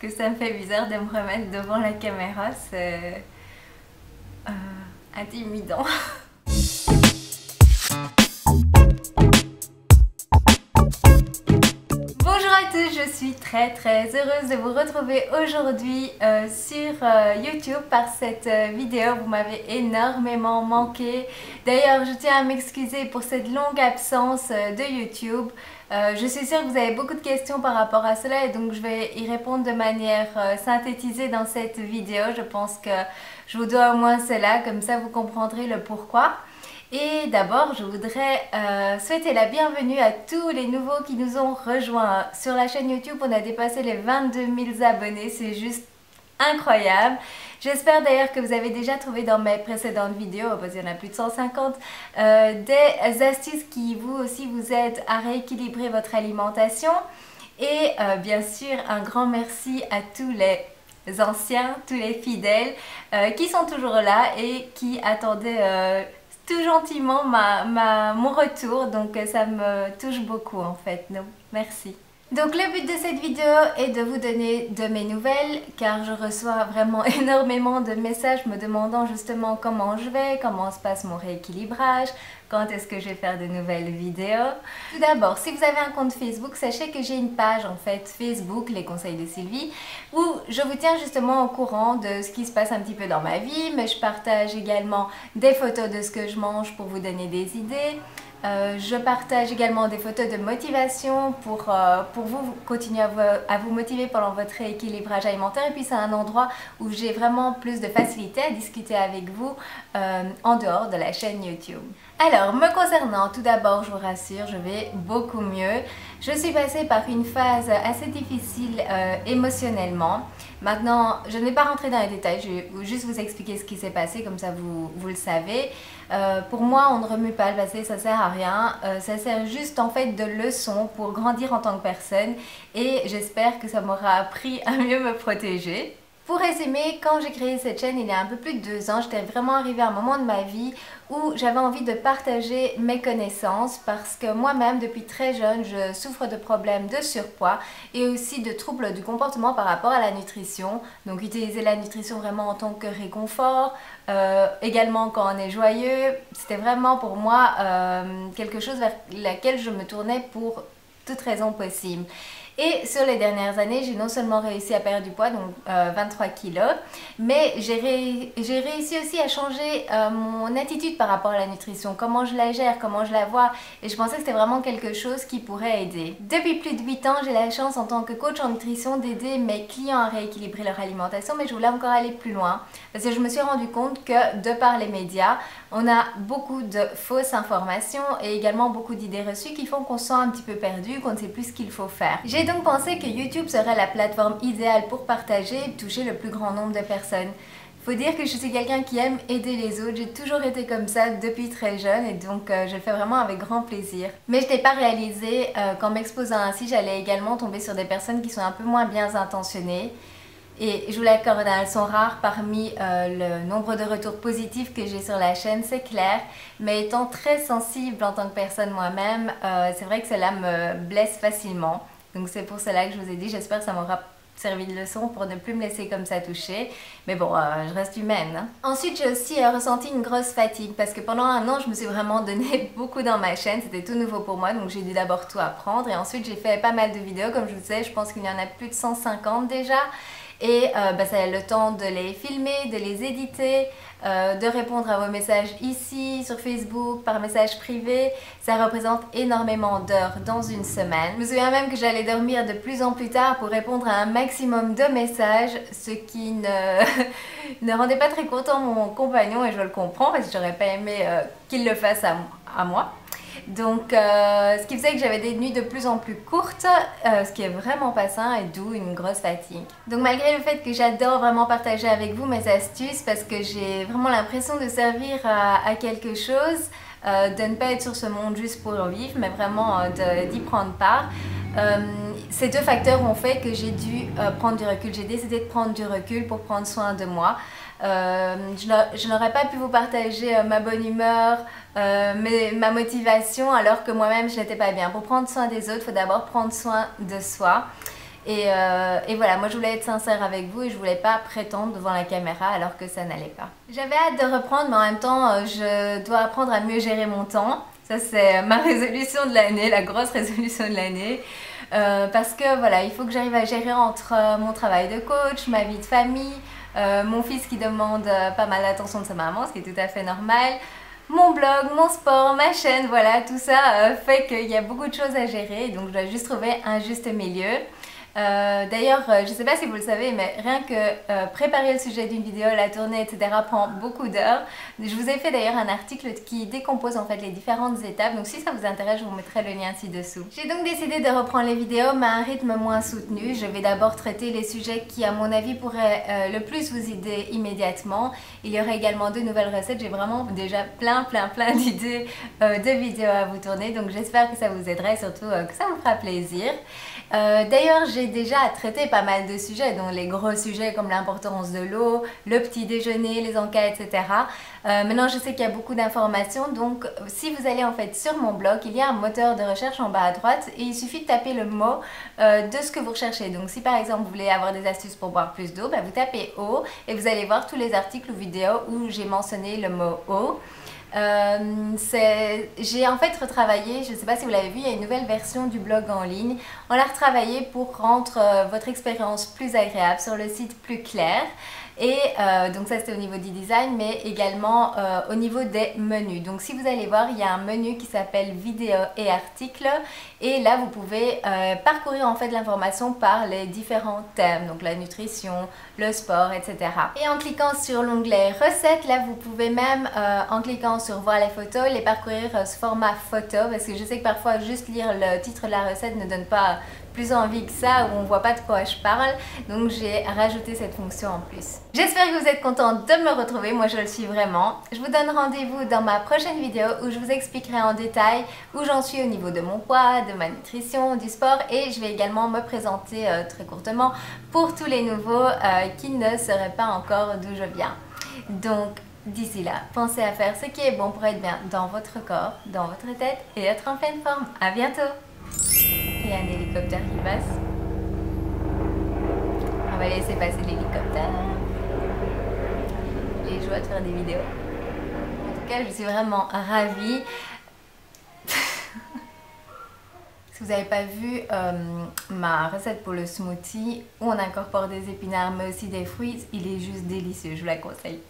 que ça me fait bizarre de me remettre devant la caméra, c'est intimidant. Bonjour à tous, je suis très heureuse de vous retrouver aujourd'hui sur YouTube par cette vidéo. Vous m'avez énormément manqué. D'ailleurs, je tiens à m'excuser pour cette longue absence de YouTube. Je suis sûre que vous avez beaucoup de questions par rapport à cela et donc je vais y répondre de manière synthétisée dans cette vidéo. Je pense que je vous dois au moins cela, comme ça vous comprendrez le pourquoi. Et d'abord, je voudrais souhaiter la bienvenue à tous les nouveaux qui nous ont rejoints sur la chaîne YouTube. On a dépassé les 22 000 abonnés, c'est juste incroyable. J'espère d'ailleurs que vous avez déjà trouvé dans mes précédentes vidéos, parce qu'il y en a plus de 150, des astuces qui vous aussi vous aident à rééquilibrer votre alimentation. Et bien sûr, un grand merci à tous les anciens, tous les fidèles qui sont toujours là et qui attendaient tout gentiment mon retour, donc ça me touche beaucoup en fait, donc merci. Donc le but de cette vidéo est de vous donner de mes nouvelles car je reçois vraiment énormément de messages me demandant justement comment je vais, comment se passe mon rééquilibrage, quand est-ce que je vais faire de nouvelles vidéos. Tout d'abord, si vous avez un compte Facebook, sachez que j'ai une page en fait Facebook, les conseils de Sylvie, où je vous tiens justement au courant de ce qui se passe un petit peu dans ma vie, mais je partage également des photos de ce que je mange pour vous donner des idées. Je partage également des photos de motivation pour vous continuer à vous motiver pendant votre rééquilibrage alimentaire. Et puis c'est un endroit où j'ai vraiment plus de facilité à discuter avec vous en dehors de la chaîne YouTube. Alors, me concernant, tout d'abord, je vous rassure, je vais beaucoup mieux. Je suis passée par une phase assez difficile émotionnellement. Maintenant, je ne vais pas rentrer dans les détails, je vais juste vous expliquer ce qui s'est passé, comme ça vous le savez. Pour moi, on ne remue pas le passé, ça sert à rien. Ça sert juste en fait de leçon pour grandir en tant que personne et j'espère que ça m'aura appris à mieux me protéger. Pour résumer, quand j'ai créé cette chaîne il y a un peu plus de 2 ans, j'étais vraiment arrivée à un moment de ma vie où j'avais envie de partager mes connaissances parce que moi-même, depuis très jeune, je souffre de problèmes de surpoids et aussi de troubles du comportement par rapport à la nutrition. Donc utiliser la nutrition vraiment en tant que réconfort, également quand on est joyeux, c'était vraiment pour moi quelque chose vers laquelle je me tournais pour toute raison possible. Et sur les dernières années, j'ai non seulement réussi à perdre du poids, donc 23 kilos, mais j'ai réussi aussi à changer mon attitude par rapport à la nutrition, comment je la gère, comment je la vois, et je pensais que c'était vraiment quelque chose qui pourrait aider. Depuis plus de 8 ans, j'ai la chance en tant que coach en nutrition d'aider mes clients à rééquilibrer leur alimentation, mais je voulais encore aller plus loin, parce que je me suis rendu compte que de par les médias, on a beaucoup de fausses informations et également beaucoup d'idées reçues qui font qu'on se sent un petit peu perdu, qu'on ne sait plus ce qu'il faut faire. J'ai donc pensé que YouTube serait la plateforme idéale pour partager et toucher le plus grand nombre de personnes. Faut dire que je suis quelqu'un qui aime aider les autres, j'ai toujours été comme ça depuis très jeune et donc je le fais vraiment avec grand plaisir. Mais je n'ai pas réalisé qu'en m'exposant ainsi, j'allais également tomber sur des personnes qui sont un peu moins bien intentionnées. Et je vous l'accorde, elles sont rares parmi le nombre de retours positifs que j'ai sur la chaîne, c'est clair. Mais étant très sensible en tant que personne moi-même, c'est vrai que cela me blesse facilement. Donc c'est pour cela que je vous ai dit, j'espère que ça m'aura servi de leçon pour ne plus me laisser comme ça toucher. Mais bon, je reste humaine. Hein. Ensuite, j'ai aussi ressenti une grosse fatigue parce que pendant 1 an, je me suis vraiment donné beaucoup dans ma chaîne. C'était tout nouveau pour moi, donc j'ai dû d'abord tout apprendre. Et ensuite, j'ai fait pas mal de vidéos, comme je vous disais, je pense qu'il y en a plus de 150 déjà. Et ça a le temps de les filmer, de les éditer, de répondre à vos messages ici, sur Facebook, par message privé. Ça représente énormément d'heures dans une semaine. Je me souviens même que j'allais dormir de plus en plus tard pour répondre à un maximum de messages, ce qui ne rendait pas très content mon compagnon et je le comprends parce que j'aurais pas aimé qu'il le fasse à moi. Donc ce qui faisait que j'avais des nuits de plus en plus courtes, ce qui est vraiment pas sain et d'où une grosse fatigue. Donc malgré le fait que j'adore vraiment partager avec vous mes astuces parce que j'ai vraiment l'impression de servir à quelque chose, de ne pas être sur ce monde juste pour vivre mais vraiment d'y prendre part. Ces 2 facteurs ont fait que j'ai dû prendre du recul. J'ai décidé de prendre du recul pour prendre soin de moi. Je n'aurais pas pu vous partager ma bonne humeur, ma motivation alors que moi-même je n'étais pas bien. Pour prendre soin des autres, il faut d'abord prendre soin de soi. Et voilà, moi je voulais être sincère avec vous et je voulais pas prétendre devant la caméra alors que ça n'allait pas. J'avais hâte de reprendre, mais en même temps je dois apprendre à mieux gérer mon temps. Ça c'est ma résolution de l'année, la grosse résolution de l'année. Parce que voilà, il faut que j'arrive à gérer entre mon travail de coach, ma vie de famille, mon fils qui demande pas mal d'attention de sa maman, ce qui est tout à fait normal, mon blog, mon sport, ma chaîne, voilà, tout ça fait qu'il y a beaucoup de choses à gérer, donc je dois juste trouver un juste milieu. D'ailleurs, je ne sais pas si vous le savez, mais rien que préparer le sujet d'une vidéo, la tourner, etc. prend beaucoup d'heures. Je vous ai fait d'ailleurs un article qui décompose en fait les différentes étapes, donc si ça vous intéresse, je vous mettrai le lien ci-dessous. J'ai donc décidé de reprendre les vidéos, mais à un rythme moins soutenu. Je vais d'abord traiter les sujets qui, à mon avis, pourraient le plus vous aider immédiatement. Il y aura également de nouvelles recettes. J'ai vraiment déjà plein d'idées de vidéos à vous tourner, donc j'espère que ça vous aidera et surtout que ça vous fera plaisir. D'ailleurs, j'ai déjà traité pas mal de sujets, dont les gros sujets comme l'importance de l'eau, le petit déjeuner, les encas, etc. Maintenant, je sais qu'il y a beaucoup d'informations, donc si vous allez en fait sur mon blog, il y a un moteur de recherche en bas à droite et il suffit de taper le mot de ce que vous recherchez. Donc si par exemple vous voulez avoir des astuces pour boire plus d'eau, vous tapez eau et vous allez voir tous les articles ou vidéos où j'ai mentionné le mot eau. J'ai en fait retravaillé, je ne sais pas si vous l'avez vu, il y a une nouvelle version du blog en ligne. On l'a retravaillé pour rendre votre expérience plus agréable, sur le site plus clair. Et donc ça c'était au niveau du design, mais également au niveau des menus. Donc si vous allez voir, il y a un menu qui s'appelle vidéo et articles, et là vous pouvez parcourir en fait l'information par les différents thèmes, donc la nutrition, le sport, etc. Et en cliquant sur l'onglet recettes, là vous pouvez même en cliquant sur voir les photos, les parcourir sous format photo, parce que je sais que parfois juste lire le titre de la recette ne donne pas plus envie que ça, où on voit pas de quoi je parle, donc j'ai rajouté cette fonction en plus. J'espère que vous êtes contente de me retrouver, moi je le suis vraiment. Je vous donne rendez-vous dans ma prochaine vidéo où je vous expliquerai en détail où j'en suis au niveau de mon poids, de ma nutrition, du sport, et je vais également me présenter très courtement pour tous les nouveaux qui ne sauraient pas encore d'où je viens. Donc d'ici là, pensez à faire ce qui est bon pour être bien dans votre corps, dans votre tête et être en pleine forme. À bientôt! Il y a un hélicoptère qui passe. On va laisser passer l'hélicoptère. Les joies de faire des vidéos. En tout cas, je suis vraiment ravie. Si vous n'avez pas vu ma recette pour le smoothie, où on incorpore des épinards mais aussi des fruits, il est juste délicieux, je vous la conseille.